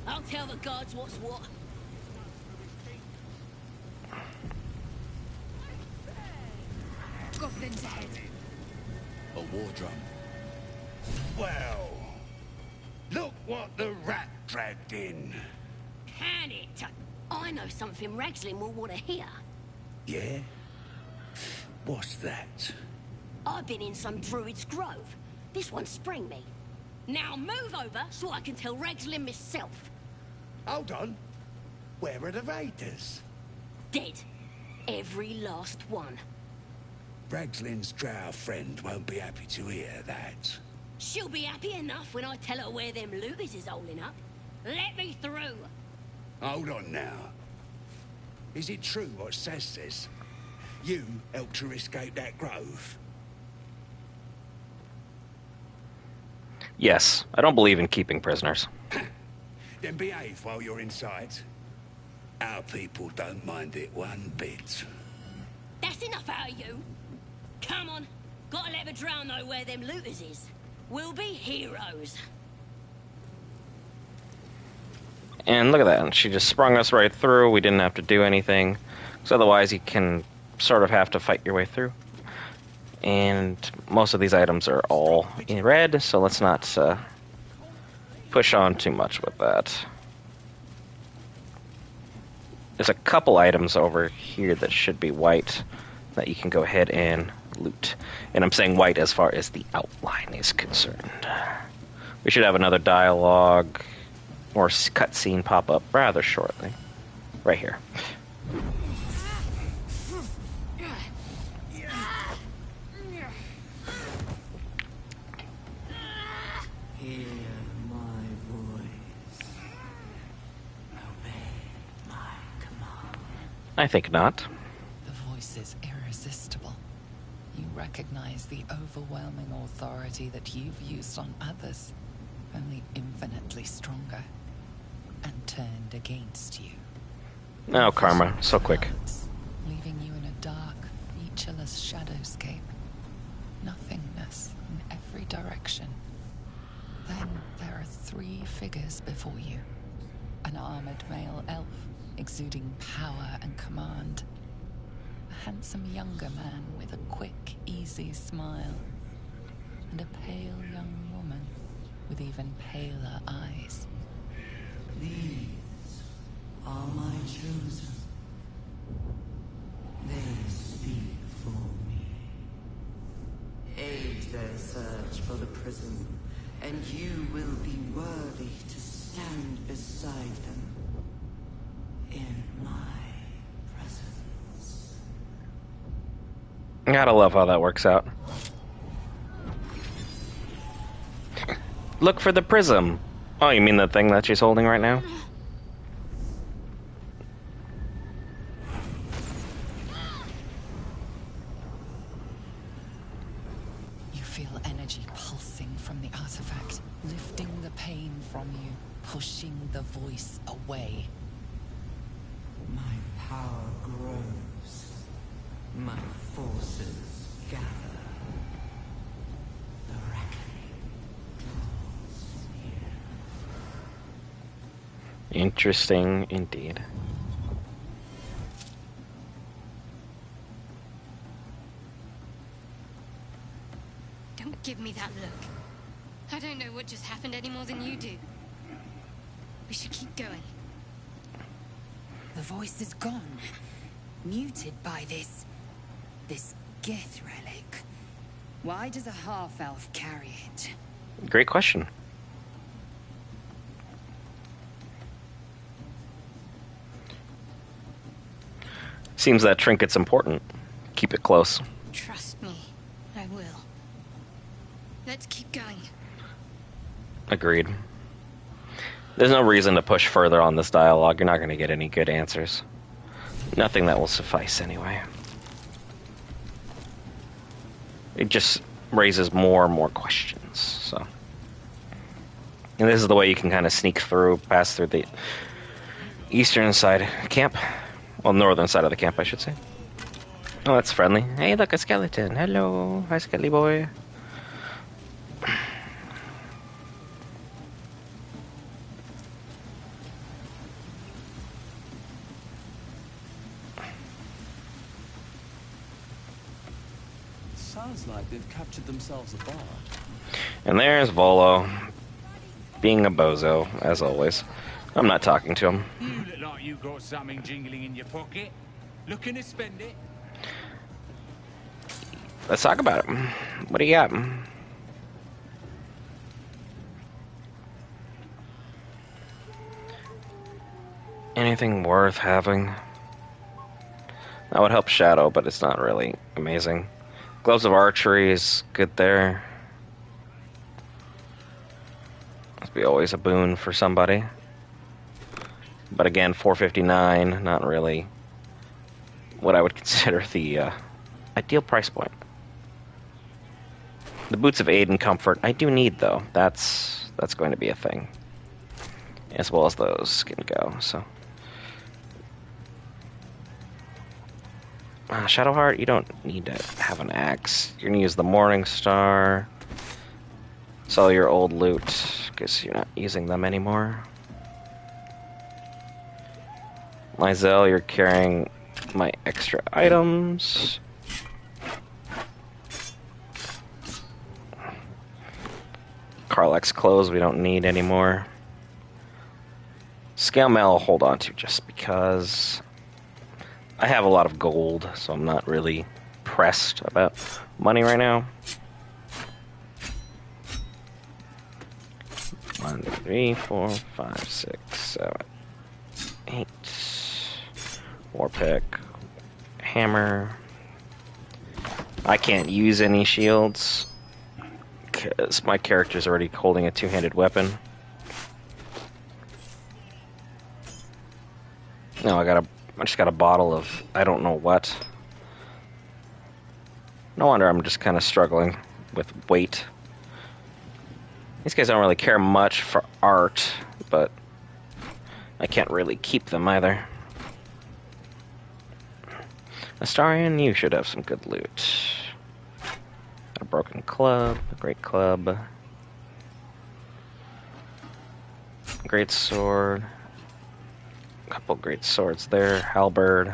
I'll tell the guards what's what.
Goblins ahead.
A war drum.
Well, look what the rat dragged in.
Can it? I know something Ragslin will want to hear.
Yeah? What's that?
I've been in some druid's grove. This one sprang me. Now move over so I can tell Ragslin myself.
Hold on. Where are the raiders?
Dead. Every last one.
Ragslin's drow friend won't be happy to hear that.
She'll be happy enough when I tell her where them looters is holding up. Let me through.
Hold on now. Is it true what Saz says? You helped her escape that grove?
Yes, I don't believe in keeping prisoners.
Then behave while you're inside. Our people don't mind it one bit.
That's enough out of you. Come on. Gotta let the drow know where them looters is. We'll be heroes.
And look at that, she just sprung us right through. We didn't have to do anything. Because otherwise you can sort of have to fight your way through. And most of these items are all in red, so let's not push on too much with that. There's a couple items over here that should be white that you can go ahead and loot. And I'm saying white as far as the outline is concerned. We should have another dialogue or cutscene pop up rather shortly. Right here.
Hear my voice. Obey my command.
I think not.
The voice is irresistible. You recognize the overwhelming authority that you've used on others, only infinitely stronger, and turned against you.
Oh, karma, so quick.
Leaving you in a dark, featureless shadowscape. Nothingness in every direction. Then there are three figures before you. An armored male elf, exuding power and command. A handsome younger man with a quick, easy smile. And a pale young woman with even paler eyes.
These are my chosen. They speak for me. Aid their search for the prism, and you will be worthy to stand beside them in my presence.
Gotta love how that works out. Look for the prism. Oh, you mean the thing that she's holding right now?
You feel energy pulsing from the artifact, lifting the pain from you, pushing the voice away.
My power grows. My forces gather. The reckoning draws near.
Interesting indeed.
Don't give me that look. I don't know what just happened any more than you do. We should keep going.
The voice is gone. Muted by this Gith relic. Why does a half-elf carry it?
Great question. Seems that trinket's important. Keep it close.
Trust me, I will. Let's keep going.
Agreed. There's no reason to push further on this dialogue. You're not going to get any good answers. Nothing that will suffice anyway. It just raises more and more questions. So, and this is the way you can kind of sneak through, pass through the eastern side camp. Well, northern side of the camp, I should say. Oh, that's friendly. Hey, look, a skeleton. Hello. Hi, Skelly boy.
Sounds like they've captured themselves a bar.
And there's Volo, being a bozo, as always. I'm not talking to him.
You look like you got something jingling in your pocket. Looking to spend it?
Let's talk about it. What do you got? Anything worth having? That would help Shadow, but it's not really amazing. Gloves of Archery is good there. Must be always a boon for somebody. But again, $4.59, not really what I would consider the ideal price point. The Boots of Aid and Comfort, I do need though. That's going to be a thing. As well as those can go, so. Shadowheart, you don't need to have an axe. You're gonna use the Morning Star. Sell your old loot, because you're not using them anymore. Mizell, you're carrying my extra items. Karlach's clothes we don't need anymore. Scale Mail I'll hold on to just because I have a lot of gold, so I'm not really pressed about money right now. 1, 2, 3, 4, 5, 6, 7, 8. War pick. Hammer. I can't use any shields because my character's already holding a two-handed weapon. No, I just got a bottle of I don't know what. No wonder I'm just kind of struggling with weight. These guys don't really care much for art, but I can't really keep them either. Astarion, you should have some good loot. A broken club, a great club. Great sword. A couple great swords there. Halberd.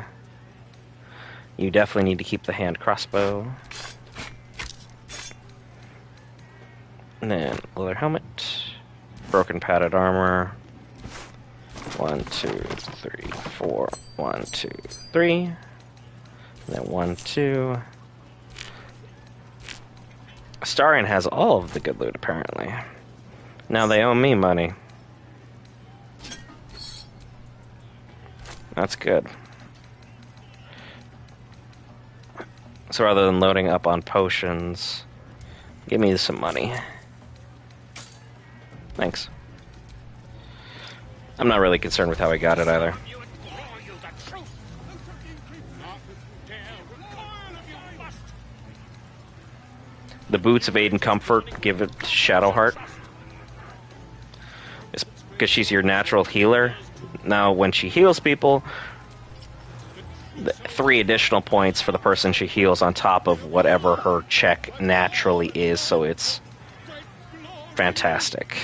You definitely need to keep the hand crossbow. And then leather helmet. Broken padded armor. 1, 2, 3, 4. 1, 2, 3. And then 1, 2. Astarion has all of the good loot, apparently. Now they owe me money. That's good. So rather than loading up on potions, give me some money. Thanks. I'm not really concerned with how I got it either. The Boots of Aid and Comfort, give it to Shadowheart. It's because she's your natural healer. Now, when she heals people, 3 additional points for the person she heals on top of whatever her check naturally is, so it's fantastic.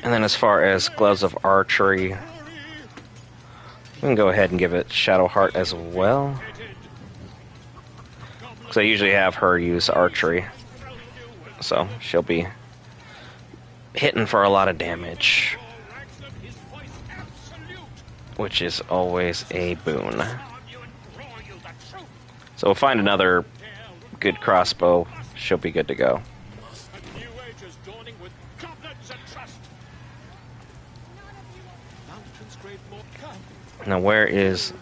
And then as far as Gloves of Archery, we can go ahead and give it Shadowheart as well. Because I usually have her use archery. So she'll be hitting for a lot of damage. Which is always a boon. So we'll find another good crossbow. She'll be good to go. Now where is...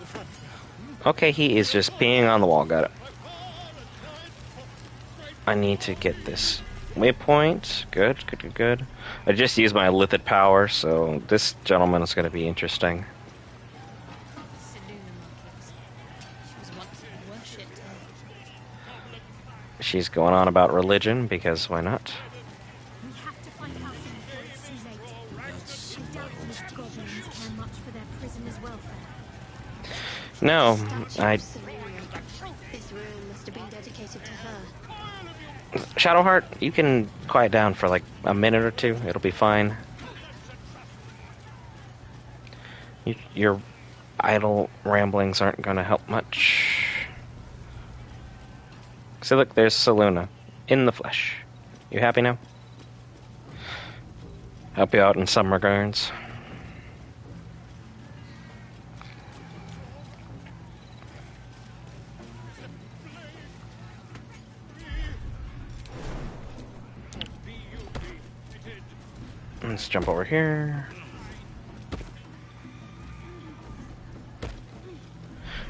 Okay, he is just peeing on the wall. Got it. I need to get this waypoint. Good, good, good, good. I just used my lithid power, so this gentleman is going to be interesting. She's going on about religion, because why not? No, I... Shadowheart, you can quiet down for like a minute or two. It'll be fine. Your idle ramblings aren't going to help much. So look, there's Seluna in the flesh. You happy now? Help you out in some regards. Let's jump over here.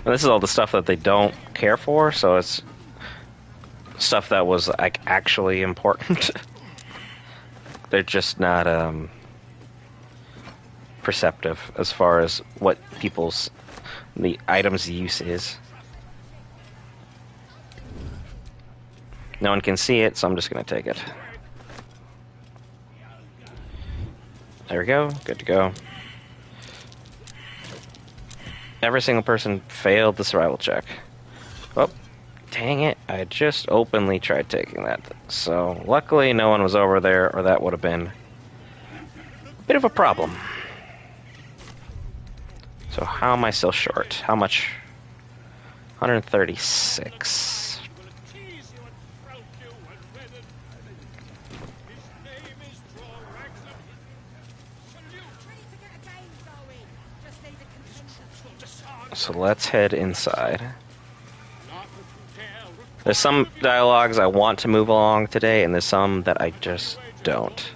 And this is all the stuff that they don't care for, so it's stuff that was like actually important. They're just not perceptive as far as what the item's use is. No one can see it, so I'm just gonna take it. There we go. Good to go. Every single person failed the survival check. Oh, dang it. I just openly tried taking that. So, luckily no one was over there, or that would have been a bit of a problem. So how am I still short? How much? 136. So let's head inside. There's some dialogues I want to move along today, and there's some that I just don't.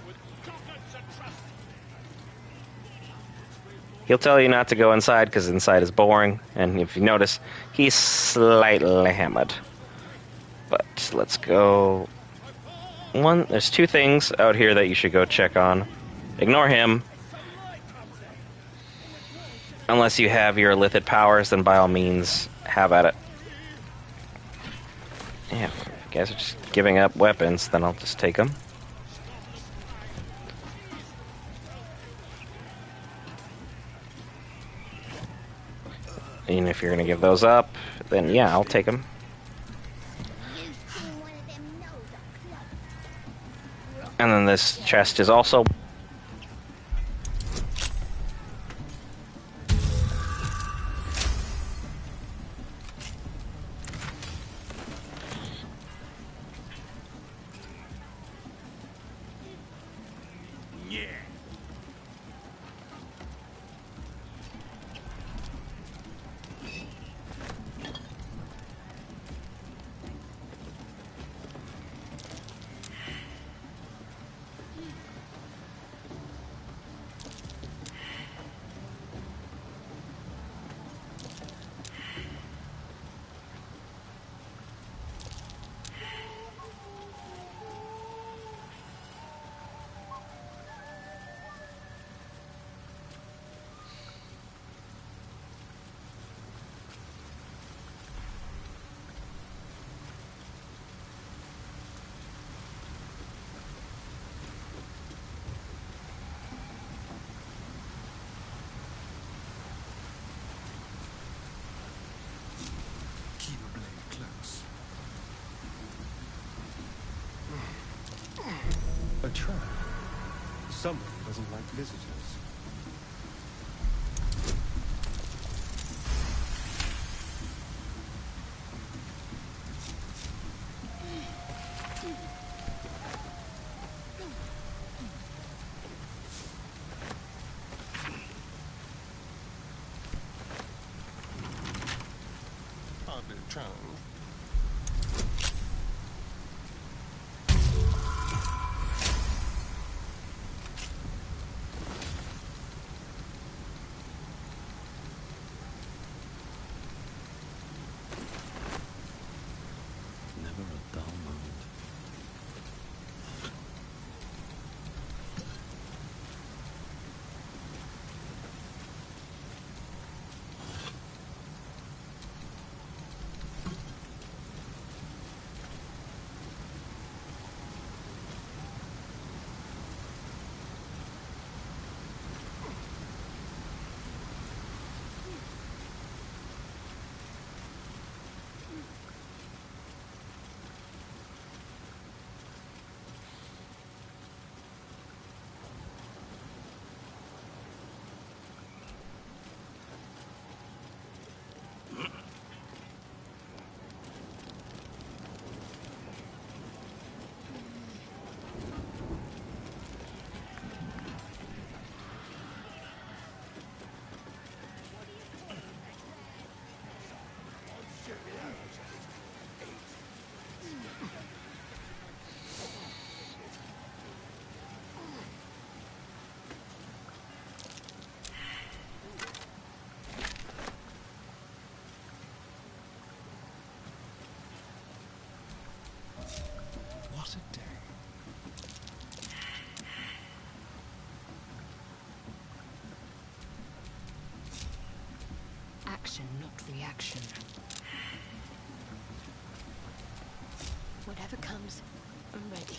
He'll tell you not to go inside because inside is boring, and if you notice, he's slightly hammered. But let's go. There's two things out here that you should go check on. Ignore him. Unless you have your lithid powers, then by all means, have at it. Yeah, if you guys are just giving up weapons, then I'll just take them. And if you're going to give those up, then yeah, I'll take them. And then this chest is also...
A trap. Someone doesn't like visitors. Hardly a challenge.
action, not reaction.
Whatever comes, I'm ready.